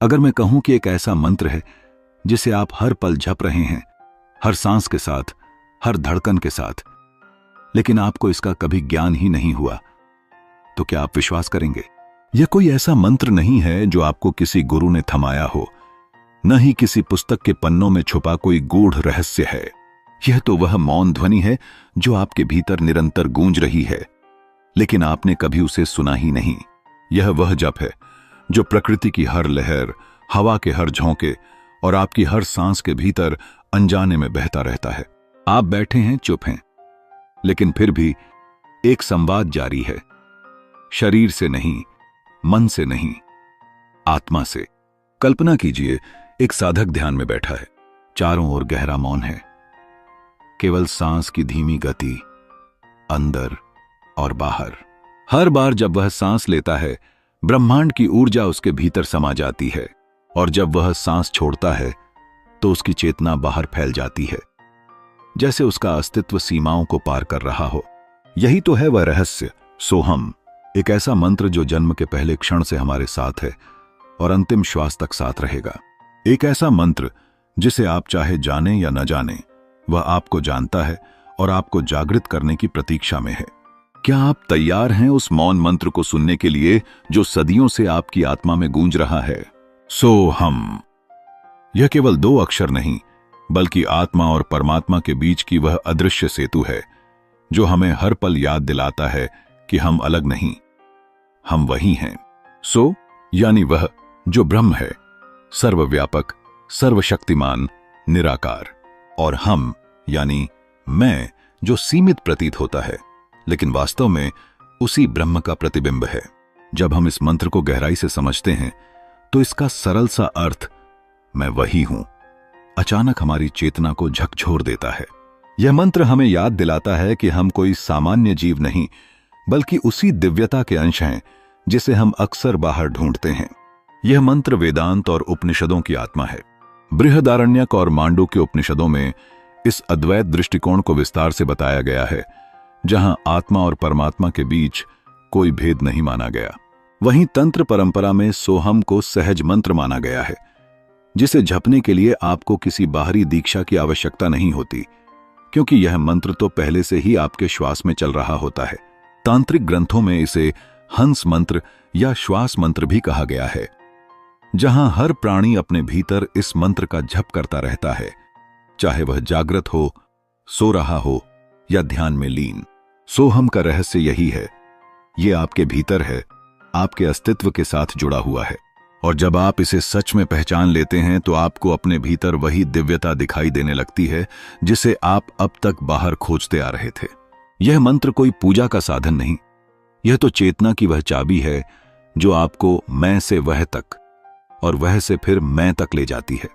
अगर मैं कहूं कि एक ऐसा मंत्र है जिसे आप हर पल जप रहे हैं, हर सांस के साथ, हर धड़कन के साथ, लेकिन आपको इसका कभी ज्ञान ही नहीं हुआ, तो क्या आप विश्वास करेंगे? यह कोई ऐसा मंत्र नहीं है जो आपको किसी गुरु ने थमाया हो, न ही किसी पुस्तक के पन्नों में छुपा कोई गूढ़ रहस्य है। यह तो वह मौन ध्वनि है जो आपके भीतर निरंतर गूंज रही है, लेकिन आपने कभी उसे सुना ही नहीं। यह वह जप है जो प्रकृति की हर लहर, हवा के हर झोंके और आपकी हर सांस के भीतर अनजाने में बहता रहता है। आप बैठे हैं, चुप हैं, लेकिन फिर भी एक संवाद जारी है, शरीर से नहीं, मन से नहीं, आत्मा से। कल्पना कीजिए, एक साधक ध्यान में बैठा है, चारों ओर गहरा मौन है, केवल सांस की धीमी गति अंदर और बाहर। हर बार जब वह सांस लेता है, ब्रह्मांड की ऊर्जा उसके भीतर समा जाती है, और जब वह सांस छोड़ता है तो उसकी चेतना बाहर फैल जाती है, जैसे उसका अस्तित्व सीमाओं को पार कर रहा हो। यही तो है वह रहस्य, सोहम, एक ऐसा मंत्र जो जन्म के पहले क्षण से हमारे साथ है और अंतिम श्वास तक साथ रहेगा। एक ऐसा मंत्र जिसे आप चाहे जाने या न जाने, वह आपको जानता है और आपको जागृत करने की प्रतीक्षा में है। क्या आप तैयार हैं उस मौन मंत्र को सुनने के लिए जो सदियों से आपकी आत्मा में गूंज रहा है? सोहम। यह केवल 2 अक्षर नहीं, बल्कि आत्मा और परमात्मा के बीच की वह अदृश्य सेतु है जो हमें हर पल याद दिलाता है कि हम अलग नहीं, हम वही हैं। सो यानी वह जो ब्रह्म है, सर्वव्यापक, सर्वशक्तिमान, निराकार, और हम यानी मैं, जो सीमित प्रतीत होता है लेकिन वास्तव में उसी ब्रह्म का प्रतिबिंब है। जब हम इस मंत्र को गहराई से समझते हैं तो इसका सरल सा अर्थ, मैं वही हूं, अचानक हमारी चेतना को झकझोर देता है। यह मंत्र हमें याद दिलाता है कि हम कोई सामान्य जीव नहीं, बल्कि उसी दिव्यता के अंश हैं जिसे हम अक्सर बाहर ढूंढते हैं। यह मंत्र वेदांत और उपनिषदों की आत्मा है। बृहदारण्यक और मांडुक्य उपनिषदों में इस अद्वैत दृष्टिकोण को विस्तार से बताया गया है, जहां आत्मा और परमात्मा के बीच कोई भेद नहीं माना गया। वहीं तंत्र परंपरा में सोहम को सहज मंत्र माना गया है, जिसे जपने के लिए आपको किसी बाहरी दीक्षा की आवश्यकता नहीं होती, क्योंकि यह मंत्र तो पहले से ही आपके श्वास में चल रहा होता है। तांत्रिक ग्रंथों में इसे हंस मंत्र या श्वास मंत्र भी कहा गया है, जहां हर प्राणी अपने भीतर इस मंत्र का जप करता रहता है, चाहे वह जागृत हो, सो रहा हो या ध्यान में लीन। सोहम का रहस्य यही है, ये आपके भीतर है, आपके अस्तित्व के साथ जुड़ा हुआ है, और जब आप इसे सच में पहचान लेते हैं तो आपको अपने भीतर वही दिव्यता दिखाई देने लगती है जिसे आप अब तक बाहर खोजते आ रहे थे। यह मंत्र कोई पूजा का साधन नहीं, यह तो चेतना की वह चाबी है जो आपको मैं से वह तक और वह से फिर मैं तक ले जाती है,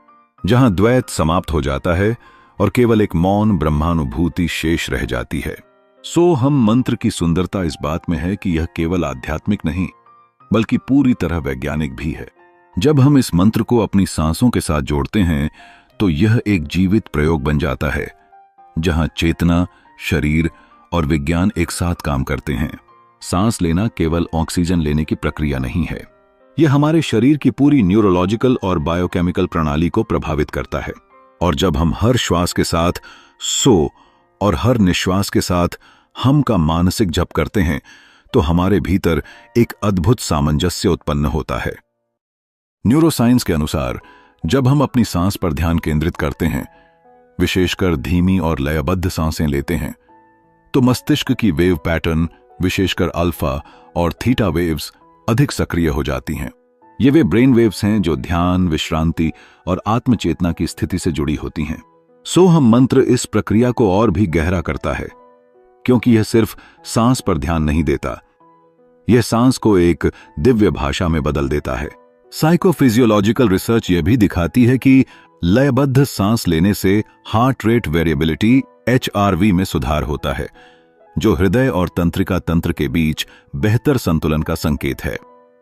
जहां द्वैत समाप्त हो जाता है और केवल एक मौन ब्रह्मानुभूति शेष रह जाती है। सोहम मंत्र की सुंदरता इस बात में है कि यह केवल आध्यात्मिक नहीं, बल्कि पूरी तरह वैज्ञानिक भी है। जब हम इस मंत्र को अपनी सांसों के साथ जोड़ते हैं तो यह एक जीवित प्रयोग बन जाता है, जहां चेतना, शरीर और विज्ञान एक साथ काम करते हैं। सांस लेना केवल ऑक्सीजन लेने की प्रक्रिया नहीं है, यह हमारे शरीर की पूरी न्यूरोलॉजिकल और बायोकेमिकल प्रणाली को प्रभावित करता है। और जब हम हर श्वास के साथ सो और हर निश्वास के साथ हम का मानसिक जप करते हैं तो हमारे भीतर एक अद्भुत सामंजस्य उत्पन्न होता है। न्यूरोसाइंस के अनुसार जब हम अपनी सांस पर ध्यान केंद्रित करते हैं, विशेषकर धीमी और लयबद्ध सांसें लेते हैं, तो मस्तिष्क की वेव पैटर्न, विशेषकर अल्फा और थीटा वेव्स अधिक सक्रिय हो जाती हैं। ये वे ब्रेन वेव्स हैं जो ध्यान, विश्रांति और आत्मचेतना की स्थिति से जुड़ी होती हैं। सोहम मंत्र इस प्रक्रिया को और भी गहरा करता है, क्योंकि यह सिर्फ सांस पर ध्यान नहीं देता, यह सांस को एक दिव्य भाषा में बदल देता है। साइकोफिजियोलॉजिकल रिसर्च यह भी दिखाती है कि लयबद्ध सांस लेने से हार्ट रेट वेरिएबिलिटी HRV में सुधार होता है, जो हृदय और तंत्रिका तंत्र के बीच बेहतर संतुलन का संकेत है।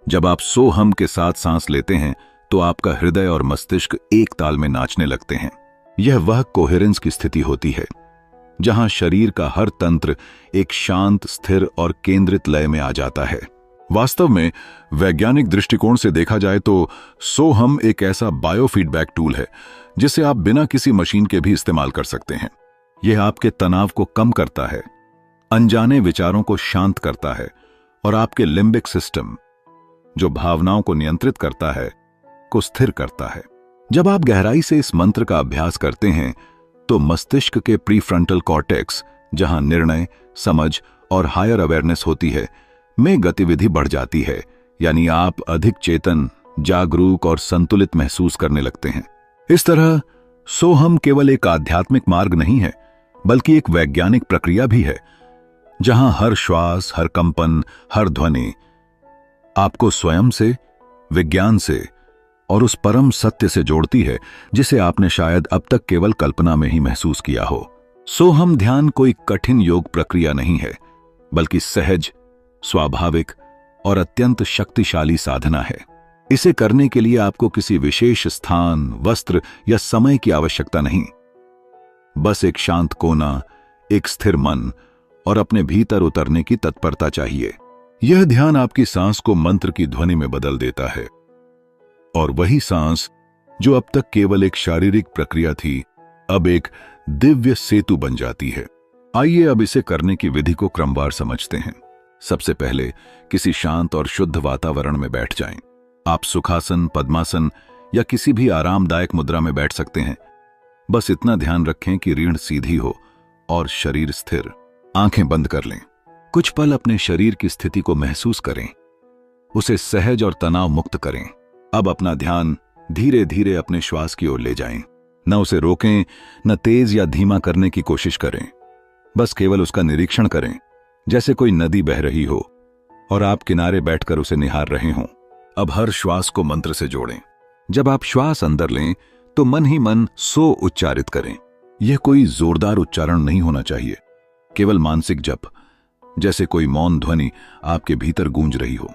जब आप सोहम के साथ सांस लेते हैं तो आपका हृदय और मस्तिष्क एक ताल में नाचने लगते हैं। यह वह कोहेरेंस की स्थिति होती है जहां शरीर का हर तंत्र एक शांत, स्थिर और केंद्रित लय में आ जाता है। वास्तव में वैज्ञानिक दृष्टिकोण से देखा जाए तो सोहम एक ऐसा बायोफीडबैक टूल है जिसे आप बिना किसी मशीन के भी इस्तेमाल कर सकते हैं। यह आपके तनाव को कम करता है, अनजाने विचारों को शांत करता है और आपके लिम्बिक सिस्टम, जो भावनाओं को नियंत्रित करता है, को स्थिर करता है। जब आप गहराई से इस मंत्र का अभ्यास करते हैं तो मस्तिष्क के प्रीफ्रंटल कॉर्टेक्स, जहां निर्णय, समझ और हायर अवेयरनेस होती है, में गतिविधि बढ़ जाती है। यानी आप अधिक चेतन, जागरूक और संतुलित महसूस करने लगते हैं। इस तरह सोहम केवल एक आध्यात्मिक मार्ग नहीं है, बल्कि एक वैज्ञानिक प्रक्रिया भी है, जहां हर श्वास, हर कंपन, हर ध्वनि आपको स्वयं से, विज्ञान से और उस परम सत्य से जोड़ती है जिसे आपने शायद अब तक केवल कल्पना में ही महसूस किया हो। सोहम ध्यान कोई कठिन योग प्रक्रिया नहीं है, बल्कि सहज, स्वाभाविक और अत्यंत शक्तिशाली साधना है। इसे करने के लिए आपको किसी विशेष स्थान, वस्त्र या समय की आवश्यकता नहीं। बस एक शांत कोना, एक स्थिर मन और अपने भीतर उतरने की तत्परता चाहिए। यह ध्यान आपकी सांस को मंत्र की ध्वनि में बदल देता है, और वही सांस जो अब तक केवल एक शारीरिक प्रक्रिया थी, अब एक दिव्य सेतु बन जाती है। आइए अब इसे करने की विधि को क्रमवार समझते हैं। सबसे पहले किसी शांत और शुद्ध वातावरण में बैठ जाएं। आप सुखासन, पद्मासन या किसी भी आरामदायक मुद्रा में बैठ सकते हैं। बस इतना ध्यान रखें कि रीढ़ सीधी हो और शरीर स्थिर। आंखें बंद कर लें। कुछ पल अपने शरीर की स्थिति को महसूस करें, उसे सहज और तनाव मुक्त करें। अब अपना ध्यान धीरे धीरे अपने श्वास की ओर ले जाएं। न उसे रोकें, न तेज या धीमा करने की कोशिश करें। बस केवल उसका निरीक्षण करें, जैसे कोई नदी बह रही हो और आप किनारे बैठकर उसे निहार रहे हों। अब हर श्वास को मंत्र से जोड़ें। जब आप श्वास अंदर लें तो मन ही मन सो उच्चारित करें। यह कोई जोरदार उच्चारण नहीं होना चाहिए, केवल मानसिक जप, जैसे कोई मौन ध्वनि आपके भीतर गूंज रही हो।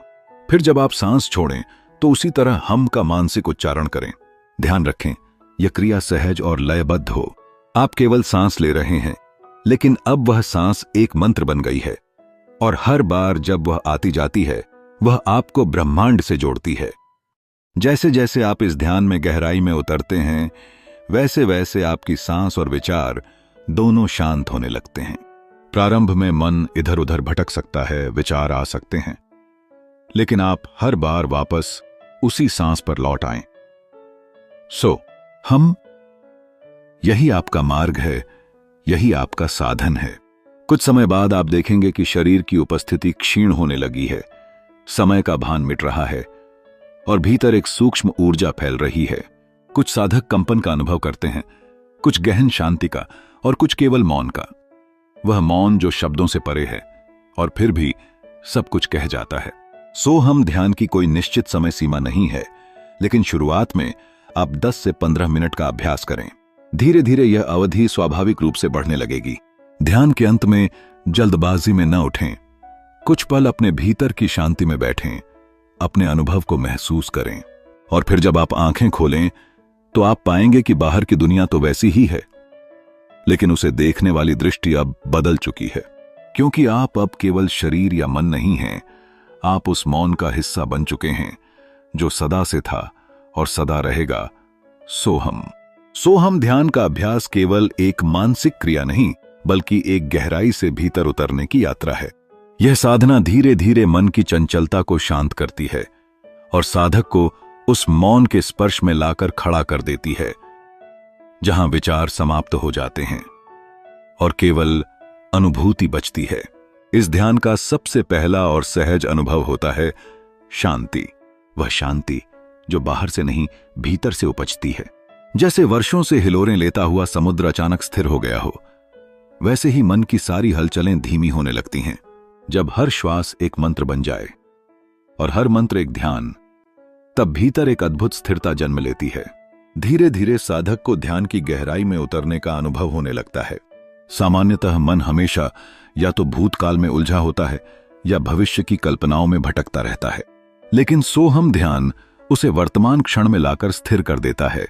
फिर जब आप सांस छोड़ें तो उसी तरह हम का मानसिक उच्चारण करें। ध्यान रखें, यह क्रिया सहज और लयबद्ध हो। आप केवल सांस ले रहे हैं, लेकिन अब वह सांस एक मंत्र बन गई है, और हर बार जब वह आती जाती है, वह आपको ब्रह्मांड से जोड़ती है। जैसे जैसे आप इस ध्यान में गहराई में उतरते हैं, वैसे वैसे आपकी सांस और विचार दोनों शांत होने लगते हैं। प्रारंभ में मन इधर उधर भटक सकता है, विचार आ सकते हैं, लेकिन आप हर बार वापस उसी सांस पर लौट आएं। यही आपका मार्ग है, यही आपका साधन है। कुछ समय बाद आप देखेंगे कि शरीर की उपस्थिति क्षीण होने लगी है, समय का भान मिट रहा है और भीतर एक सूक्ष्म ऊर्जा फैल रही है। कुछ साधक कंपन का अनुभव करते हैं, कुछ गहन शांति का और कुछ केवल मौन का। वह मौन जो शब्दों से परे है और फिर भी सब कुछ कह जाता है। सोहम ध्यान की कोई निश्चित समय सीमा नहीं है, लेकिन शुरुआत में आप 10 से 15 मिनट का अभ्यास करें। धीरे धीरे यह अवधि स्वाभाविक रूप से बढ़ने लगेगी। ध्यान के अंत में जल्दबाजी में न उठें। कुछ पल अपने भीतर की शांति में बैठें, अपने अनुभव को महसूस करें, और फिर जब आप आंखें खोलें तो आप पाएंगे कि बाहर की दुनिया तो वैसी ही है, लेकिन उसे देखने वाली दृष्टि अब बदल चुकी है। क्योंकि आप अब केवल शरीर या मन नहीं हैं, आप उस मौन का हिस्सा बन चुके हैं जो सदा से था और सदा रहेगा। सोहम ध्यान का अभ्यास केवल एक मानसिक क्रिया नहीं, बल्कि एक गहराई से भीतर उतरने की यात्रा है। यह साधना धीरे धीरे मन की चंचलता को शांत करती है और साधक को उस मौन के स्पर्श में लाकर खड़ा कर देती है, जहां विचार समाप्त हो जाते हैं और केवल अनुभूति बचती है। इस ध्यान का सबसे पहला और सहज अनुभव होता है शांति। वह शांति जो बाहर से नहीं, भीतर से उपजती है। जैसे वर्षों से हिलोरें लेता हुआ समुद्र अचानक स्थिर हो गया हो, वैसे ही मन की सारी हलचलें धीमी होने लगती हैं। जब हर श्वास एक मंत्र बन जाए और हर मंत्र एक ध्यान, तब भीतर एक अद्भुत स्थिरता जन्म लेती है। धीरे धीरे साधक को ध्यान की गहराई में उतरने का अनुभव होने लगता है। सामान्यतः मन हमेशा या तो भूतकाल में उलझा होता है या भविष्य की कल्पनाओं में भटकता रहता है, लेकिन सोहम ध्यान उसे वर्तमान क्षण में लाकर स्थिर कर देता है।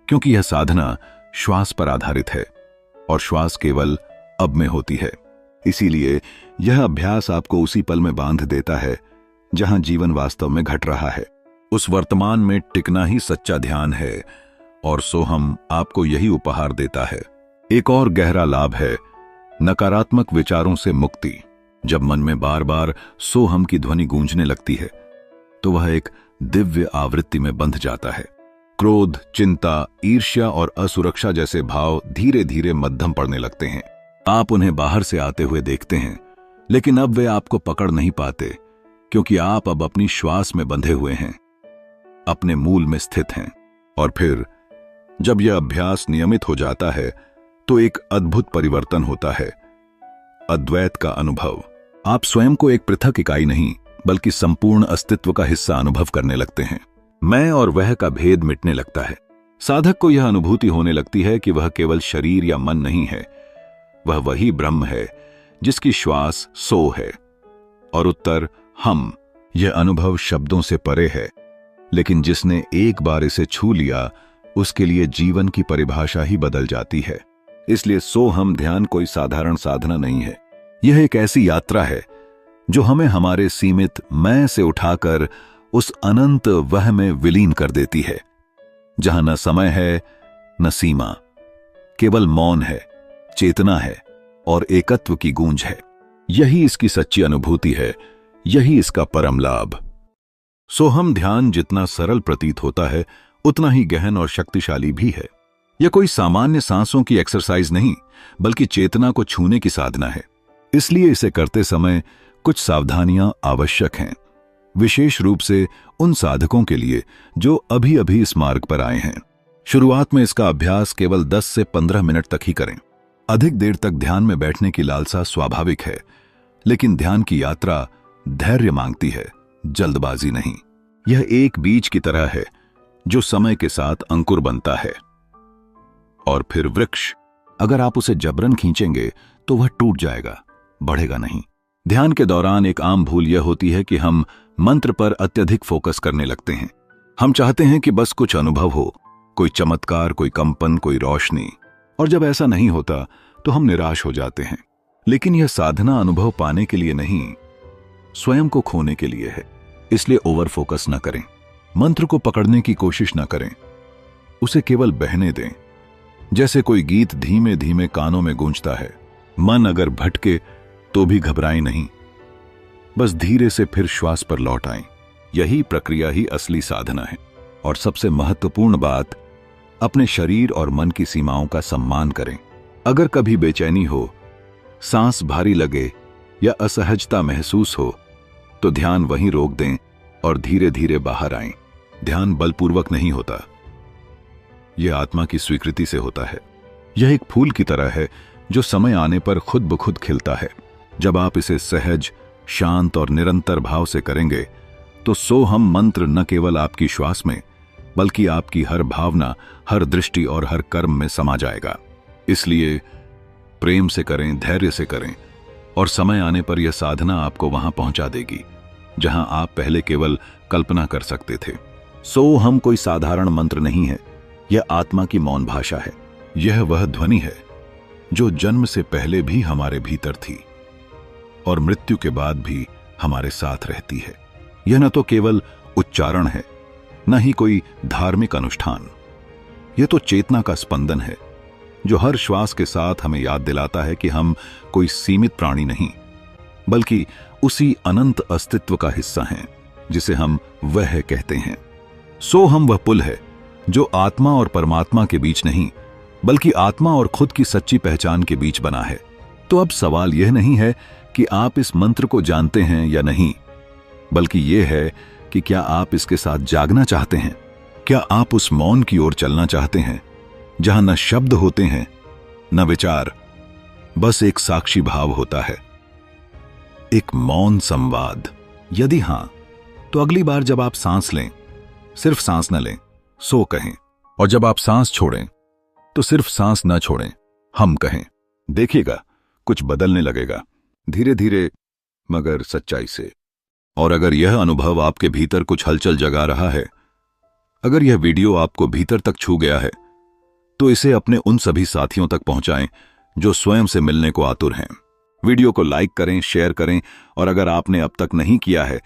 क्योंकि यह साधना श्वास पर आधारित है और श्वास केवल अब में होती है, इसीलिए यह अभ्यास आपको उसी पल में बांध देता है जहां जीवन वास्तव में घट रहा है। उस वर्तमान में टिकना ही सच्चा ध्यान है, और सोहम आपको यही उपहार देता है। एक और गहरा लाभ है नकारात्मक विचारों से मुक्ति। जब मन में बार बार सोहम की ध्वनि गूंजने लगती है तो वह एक दिव्य आवृत्ति में बंध जाता है। क्रोध, चिंता, ईर्ष्या और असुरक्षा जैसे भाव धीरे धीरे मध्यम पड़ने लगते हैं। आप उन्हें बाहर से आते हुए देखते हैं, लेकिन अब वे आपको पकड़ नहीं पाते, क्योंकि आप अब अपनी श्वास में बंधे हुए हैं, अपने मूल में स्थित हैं। और फिर जब यह अभ्यास नियमित हो जाता है तो एक अद्भुत परिवर्तन होता है, अद्वैत का अनुभव। आप स्वयं को एक पृथक इकाई नहीं, बल्कि संपूर्ण अस्तित्व का हिस्सा अनुभव करने लगते हैं। मैं और वह का भेद मिटने लगता है। साधक को यह अनुभूति होने लगती है कि वह केवल शरीर या मन नहीं है, वह वही ब्रह्म है जिसकी श्वास सो है। और उत्तर हम। यह अनुभव शब्दों से परे है, लेकिन जिसने एक बार इसे छू लिया उसके लिए जीवन की परिभाषा ही बदल जाती है। इसलिए सोहम ध्यान कोई साधारण साधना नहीं है। यह एक ऐसी यात्रा है जो हमें हमारे सीमित मैं से उठाकर उस अनंत वह में विलीन कर देती है, जहां न समय है न सीमा, केवल मौन है, चेतना है और एकत्व की गूंज है। यही इसकी सच्ची अनुभूति है, यही इसका परम लाभ। सोहम ध्यान जितना सरल प्रतीत होता है उतना ही गहन और शक्तिशाली भी है। यह कोई सामान्य सांसों की एक्सरसाइज नहीं, बल्कि चेतना को छूने की साधना है। इसलिए इसे करते समय कुछ सावधानियां आवश्यक हैं, विशेष रूप से उन साधकों के लिए जो अभी अभी इस मार्ग पर आए हैं। शुरुआत में इसका अभ्यास केवल 10 से 15 मिनट तक ही करें। अधिक देर तक ध्यान में बैठने की लालसा स्वाभाविक है, लेकिन ध्यान की यात्रा धैर्य मांगती है, जल्दबाजी नहीं। यह एक बीज की तरह है जो समय के साथ अंकुर बनता है और फिर वृक्ष। अगर आप उसे जबरन खींचेंगे तो वह टूट जाएगा, बढ़ेगा नहीं। ध्यान के दौरान एक आम भूल यह होती है कि हम मंत्र पर अत्यधिक फोकस करने लगते हैं। हम चाहते हैं कि बस कुछ अनुभव हो, कोई चमत्कार, कोई कंपन, कोई रोशनी। और जब ऐसा नहीं होता तो हम निराश हो जाते हैं। लेकिन यह साधना अनुभव पाने के लिए नहीं, स्वयं को खोने के लिए है। इसलिए ओवर फोकस न करें, मंत्र को पकड़ने की कोशिश न करें, उसे केवल बहने दें, जैसे कोई गीत धीमे धीमे कानों में गूंजता है। मन अगर भटके तो भी घबराएं नहीं, बस धीरे से फिर श्वास पर लौट आएं। यही प्रक्रिया ही असली साधना है। और सबसे महत्वपूर्ण बात, अपने शरीर और मन की सीमाओं का सम्मान करें। अगर कभी बेचैनी हो, सांस भारी लगे या असहजता महसूस हो तो ध्यान वहीं रोक दें और धीरे धीरे बाहर आएं। ध्यान बलपूर्वक नहीं होता, यह आत्मा की स्वीकृति से होता है। यह एक फूल की तरह है जो समय आने पर खुद ब खुद खिलता है। जब आप इसे सहज, शांत और निरंतर भाव से करेंगे तो सोहम मंत्र न केवल आपकी श्वास में, बल्कि आपकी हर भावना, हर दृष्टि और हर कर्म में समा जाएगा। इसलिए प्रेम से करें, धैर्य से करें, और समय आने पर यह साधना आपको वहां पहुंचा देगी जहां आप पहले केवल कल्पना कर सकते थे। सोहम कोई साधारण मंत्र नहीं है, यह आत्मा की मौन भाषा है। यह वह ध्वनि है जो जन्म से पहले भी हमारे भीतर थी और मृत्यु के बाद भी हमारे साथ रहती है। यह न तो केवल उच्चारण है, न ही कोई धार्मिक अनुष्ठान। यह तो चेतना का स्पंदन है जो हर श्वास के साथ हमें याद दिलाता है कि हम कोई सीमित प्राणी नहीं, बल्कि उसी अनंत अस्तित्व का हिस्सा हैं जिसे हम वह कहते हैं। सोहम वह पुल है जो आत्मा और परमात्मा के बीच नहीं, बल्कि आत्मा और खुद की सच्ची पहचान के बीच बना है। तो अब सवाल यह नहीं है कि आप इस मंत्र को जानते हैं या नहीं, बल्कि यह है कि क्या आप इसके साथ जागना चाहते हैं। क्या आप उस मौन की ओर चलना चाहते हैं जहां न शब्द होते हैं न विचार, बस एक साक्षी भाव होता है, एक मौन संवाद। यदि हां, तो अगली बार जब आप सांस लें, सिर्फ सांस न लें, सो कहें। और जब आप सांस छोड़ें तो सिर्फ सांस न छोड़ें, हम कहें। देखिएगा कुछ बदलने लगेगा, धीरे धीरे मगर सच्चाई से। और अगर यह अनुभव आपके भीतर कुछ हलचल जगा रहा है, अगर यह वीडियो आपको भीतर तक छू गया है, तो इसे अपने उन सभी साथियों तक पहुंचाएं जो स्वयं से मिलने को आतुर हैं। वीडियो को लाइक करें, शेयर करें, और अगर आपने अब तक नहीं किया है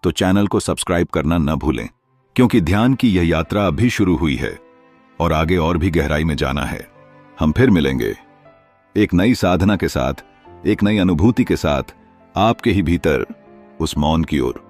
तो चैनल को सब्सक्राइब करना न भूलें, क्योंकि ध्यान की यह यात्रा अभी शुरू हुई है और आगे और भी गहराई में जाना है। हम फिर मिलेंगे एक नई साधना के साथ, एक नई अनुभूति के साथ, आपके ही भीतर उस मौन की ओर।